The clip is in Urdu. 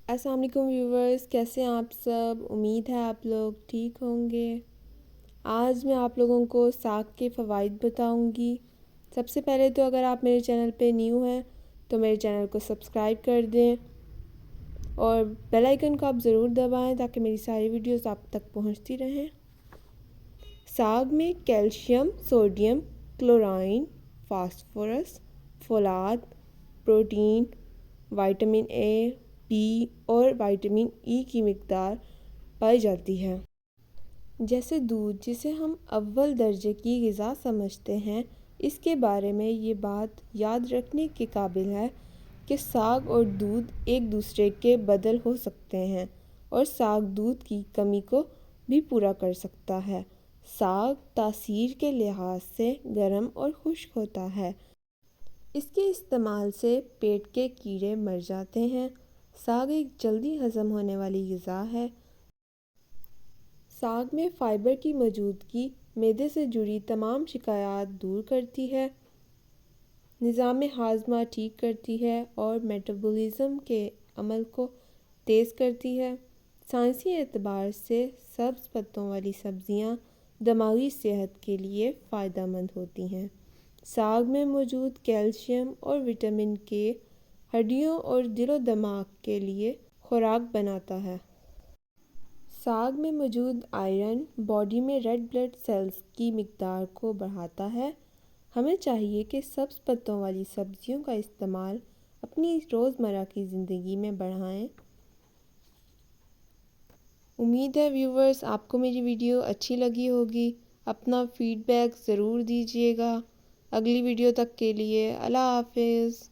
السلام علیکم ویورز، کیسے ہیں آپ سب؟ امید ہے آپ لوگ ٹھیک ہوں گے۔ آج میں آپ لوگوں کو ساگ کے فوائد بتاؤں گی۔ سب سے پہلے تو اگر آپ میرے چینل پہ نیو ہیں تو میرے چینل کو سبسکرائب کر دیں اور بیل آئیکن کو آپ ضرور دبائیں تاکہ میری ساری ویڈیوز آپ تک پہنچتی رہیں۔ ساگ میں کیلشیم، سوڈیم، کلورائن، فاسفورس، فولاد، پروٹین، وٹامن اے، بی اور وٹامن ای کی مقدار پائی جاتی ہے۔ جیسے دودھ، جسے ہم اول درجے کی غذا سمجھتے ہیں، اس کے بارے میں یہ بات یاد رکھنے کے قابل ہے کہ ساگ اور دودھ ایک دوسرے کے بدل ہو سکتے ہیں اور ساگ دودھ کی کمی کو بھی پورا کر سکتا ہے۔ ساگ تاثیر کے لحاظ سے گرم اور خشک ہوتا ہے۔ اس کے استعمال سے پیٹ کے کیڑے مر جاتے ہیں۔ ساگ ایک جلدی ہضم ہونے والی غذا ہے۔ ساگ میں فائبر کی موجودگی معدے سے جڑی تمام شکایات دور کرتی ہے، نظام ہاضمہ ٹھیک کرتی ہے اور میٹابولزم کے عمل کو تیز کرتی ہے۔ سائنسی اعتبار سے سبز پتوں والی سبزیاں دماغی صحت کے لیے فائدہ مند ہوتی ہیں۔ ساگ میں موجود کیلشیم اور وٹامن کے ہڈیوں اور دل و دماغ کے لیے خوراک بناتا ہے۔ ساگ میں موجود آئرن باڈی میں ریڈ بلڈ سیلز کی مقدار کو بڑھاتا ہے۔ ہمیں چاہیے کہ سبز پتوں والی سبزیوں کا استعمال اپنی روزمرہ کی زندگی میں بڑھائیں۔ امید ہے ویورز آپ کو میری ویڈیو اچھی لگی ہوگی۔ اپنا فیڈ بیک ضرور دیجیے گا۔ اگلی ویڈیو تک کے لیے اللہ حافظ۔